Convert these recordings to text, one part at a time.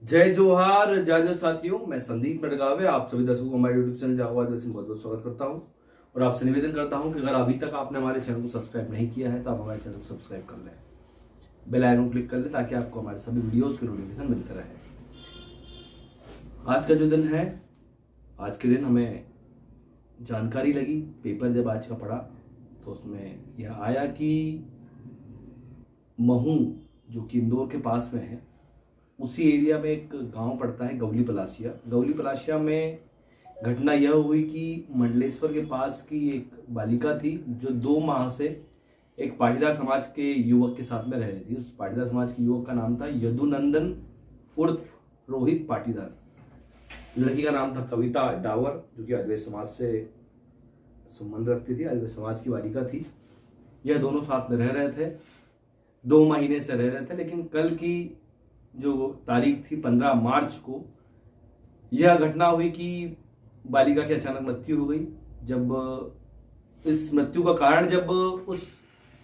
जय जोहार जय साथियों, मैं संदीप मडगावे आप सभी दर्शकों को हमारे यूट्यूब चैनल जागवाद से बहुत बहुत स्वागत करता हूं और आपसे निवेदन करता हूं कि अगर अभी तक आपने हमारे चैनल को सब्सक्राइब नहीं किया है तो आप हमारे चैनल को सब्सक्राइब कर लें, बेल आइकन क्लिक कर लें ताकि आपको हमारे सभी वीडियोस के नोटिफिकेशन मिलते रहे। आज का जो दिन है, आज के दिन हमें जानकारी लगी, पेपर जब आज का पढ़ा तो उसमें यह आया कि महू जो कि इंदौर के पास में है, उसी एरिया में एक गांव पड़ता है गौली पलासिया। गौली पलासिया में घटना यह हुई कि मंडलेश्वर के पास की एक बालिका थी जो 2 माह से एक पाटीदार समाज के युवक के साथ में रह रही थी। उस पाटीदार समाज के युवक का नाम था यदुनंदन उर्फ रोहित पाटीदार। लड़की का नाम था कविता डावर, जो कि आदिवासी समाज से संबंध रखती थी, आदिवासी समाज की बालिका थी। यह दोनों साथ में रह रहे थे, 2 महीने से रह रहे थे। लेकिन कल की जो तारीख थी 15 मार्च को यह घटना हुई कि बालिका की अचानक मृत्यु हो गई। जब इस मृत्यु का कारण जब उस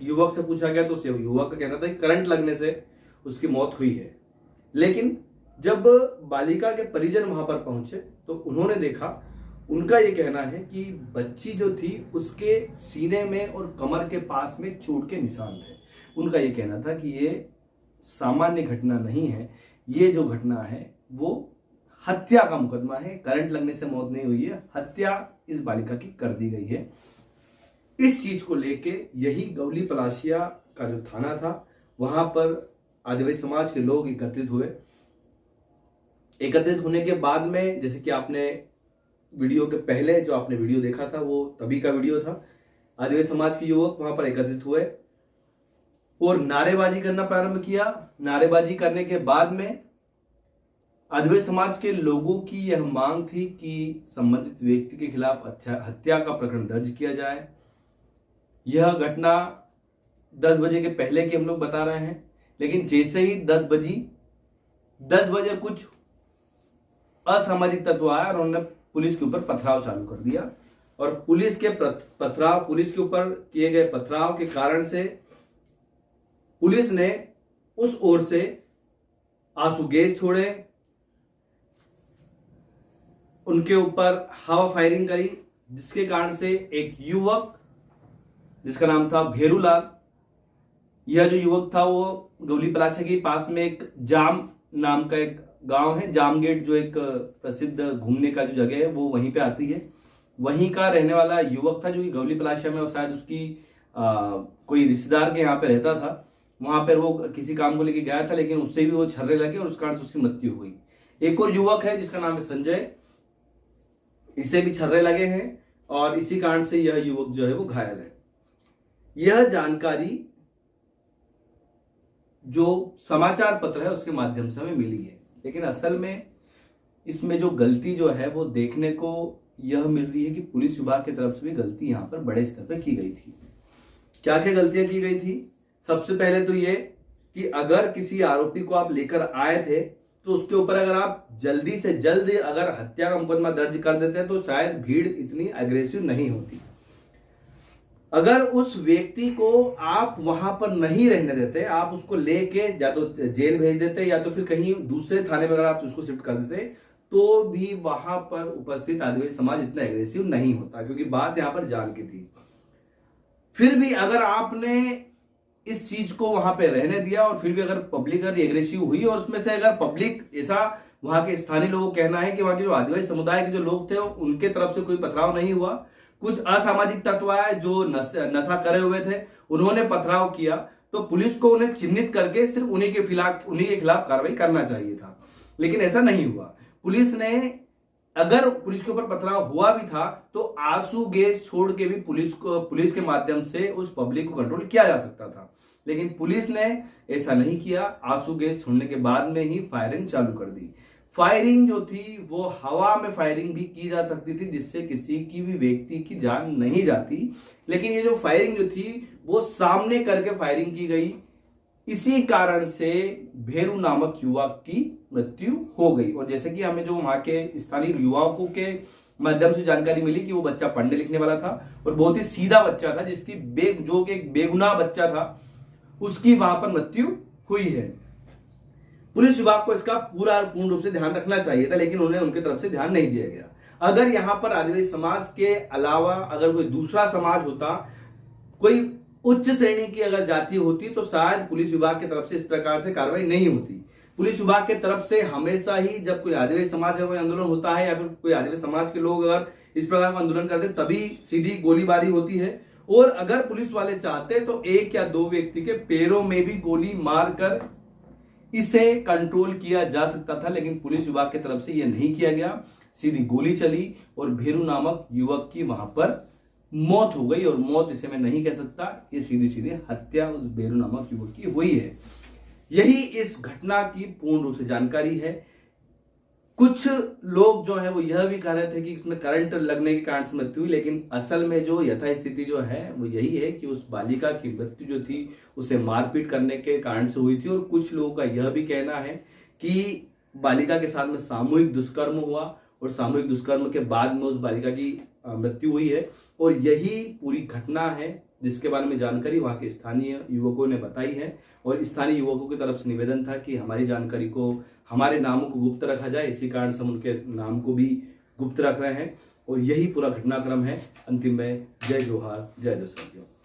युवक से पूछा गया तो उस युवक का कहना था कि करंट लगने से उसकी मौत हुई है। लेकिन जब बालिका के परिजन वहां पर पहुंचे तो उन्होंने देखा, उनका यह कहना है कि बच्ची जो थी उसके सीने में और कमर के पास में चोट के निशान थे। उनका यह कहना था कि ये सामान्य घटना नहीं है, ये जो घटना है वो हत्या का मुकदमा है। करंट लगने से मौत नहीं हुई है, हत्या इस बालिका की कर दी गई है। इस चीज को लेके यही गौली पलासिया का जो थाना था वहां पर आदिवासी समाज के लोग एकत्रित हुए। एकत्रित होने के बाद में, जैसे कि आपने वीडियो के पहले जो आपने वीडियो देखा था वो तभी का वीडियो था, आदिवासी समाज के युवक वहां पर एकत्रित हुए और नारेबाजी करना प्रारंभ किया। नारेबाजी करने के बाद में आदिवासी समाज के लोगों की यह मांग थी कि संबंधित व्यक्ति के खिलाफ हत्या का प्रकरण दर्ज किया जाए। यह घटना 10 बजे के पहले की हम लोग बता रहे हैं। लेकिन जैसे ही 10 बजे कुछ असामाजिक तत्व आया और उन्होंने पुलिस के ऊपर पथराव चालू कर दिया। और पुलिस के ऊपर किए गए पथराव के कारण से पुलिस ने उस ओर से आंसू गैस छोड़े, उनके ऊपर हवा फायरिंग करी, जिसके कारण से एक युवक जिसका नाम था भेरूलाल, यह जो युवक था वो गौली पलासिया के पास में एक जाम नाम का एक गांव है, जाम गेट जो एक प्रसिद्ध घूमने का जो जगह है वो वहीं पे आती है, वहीं का रहने वाला युवक था जो कि गौली पलासिया में, और शायद उसकी कोई रिश्तेदार के यहाँ पे रहता था। वहां पर वो किसी काम को लेके गया था, लेकिन उससे भी वो छर्रे लगे और उस कारण से उसकी मृत्यु हुई। एक और युवक है जिसका नाम है संजय, इसे भी छर्रे लगे हैं और इसी कारण से यह युवक जो है वो घायल है। यह जानकारी जो समाचार पत्र है उसके माध्यम से हमें मिली है, लेकिन असल में इसमें जो गलती जो है वो देखने को यह मिल रही है कि पुलिस विभाग की तरफ से भी गलती यहां पर बड़े स्तर पर की गई थी। क्या क्या गलतियां की गई थी? सबसे पहले तो ये कि अगर किसी आरोपी को आप लेकर आए थे तो उसके ऊपर अगर आप जल्दी से जल्द अगर हत्या का मुकदमा दर्ज कर देते तो शायद भीड़ इतनी एग्रेसिव नहीं होती। अगर उस व्यक्ति को आप वहां पर नहीं रहने देते, आप उसको लेके या तो जेल भेज देते या तो फिर कहीं दूसरे थाने में अगर आप उसको शिफ्ट कर देते तो भी वहां पर उपस्थित आदिवासी समाज इतना एग्रेसिव नहीं होता, क्योंकि बात यहां पर जान की थी। फिर भी अगर आपने इस चीज को वहां पे रहने दिया और फिर भी अगर पब्लिक अगर एग्रेसिव हुई और उसमें से अगर पब्लिक, ऐसा वहां के स्थानीय लोगों का कहना है कि वहां के जो आदिवासी समुदाय के जो लोग थे उनके तरफ से कोई पथराव नहीं हुआ, कुछ असामाजिक तत्व आए जो नशा करे हुए थे, उन्होंने पथराव किया, तो पुलिस को उन्हें चिन्हित करके सिर्फ उन्हीं के खिलाफ कार्रवाई करना चाहिए था। लेकिन ऐसा नहीं हुआ। पुलिस ने, अगर पुलिस के ऊपर पथराव हुआ भी था तो आंसू गैस छोड़ के भी पुलिस के माध्यम से उस पब्लिक को कंट्रोल किया जा सकता था, लेकिन पुलिस ने ऐसा नहीं किया। आंसू गैस छोड़ने के बाद में ही फायरिंग चालू कर दी। फायरिंग जो थी वो हवा में फायरिंग भी की जा सकती थी, जिससे किसी की भी व्यक्ति की जान नहीं जाती, लेकिन ये जो फायरिंग जो थी वो सामने करके फायरिंग की गई। इसी कारण से भेरू नामक युवक की मृत्यु हो गई। और जैसे कि हमें जो वहां के स्थानीय युवकों के माध्यम से जानकारी मिली कि वो बच्चा पढ़ने लिखने वाला था और बहुत ही सीधा बच्चा था, जिसकी जो कि एक बेगुनाह बच्चा था उसकी वहां पर मृत्यु हुई है। पुलिस विभाग को इसका पूर्ण रूप से ध्यान रखना चाहिए था, लेकिन उन्हें उनकी तरफ से ध्यान नहीं दिया गया। अगर यहां पर आदिवासी समाज के अलावा अगर कोई दूसरा समाज होता, कोई उच्च श्रेणी की अगर जाति होती, तो शायद पुलिस विभाग की तरफ से इस प्रकार से कार्रवाई नहीं होती। पुलिस विभाग की तरफ से हमेशा ही जब कोई आदिवासी समाज का कोई आंदोलन होता है या फिर कोई आदिवासी समाज के लोग अगर इस प्रकार का आंदोलन करते, तभी सीधी गोलीबारी होती है। और अगर पुलिस वाले चाहते तो 1 या 2 व्यक्ति के पैरों में भी गोली मारकर इसे कंट्रोल किया जा सकता था, लेकिन पुलिस विभाग की तरफ से यह नहीं किया गया। सीधी गोली चली और भेरू नामक युवक की वहां पर मौत हो गई। और मौत इसे मैं नहीं कह सकता, ये सीधी सीधी हत्या उस भेरू नामक युवक की हुई है। यही इस घटना की पूर्ण रूप से जानकारी है। कुछ लोग जो है वो यह भी कह रहे थे कि इसमें करंट लगने के कारण से मृत्यु हुई, लेकिन असल में जो यथास्थिति जो है वो यही है कि उस बालिका की मृत्यु जो थी उसे मारपीट करने के कारण से हुई थी। और कुछ लोगों का यह भी कहना है कि बालिका के साथ में सामूहिक दुष्कर्म हुआ और सामूहिक दुष्कर्म के बाद में उस बालिका की मृत्यु हुई है। और यही पूरी घटना है जिसके बारे में जानकारी वहां के स्थानीय युवकों ने बताई है। और स्थानीय युवकों की तरफ से निवेदन था कि हमारी जानकारी को, हमारे नामों को गुप्त रखा जाए, इसी कारण से हम उनके नाम को भी गुप्त रख रहे हैं। और यही पूरा घटनाक्रम है। अंतिम में जय जोहार, जय जोहार।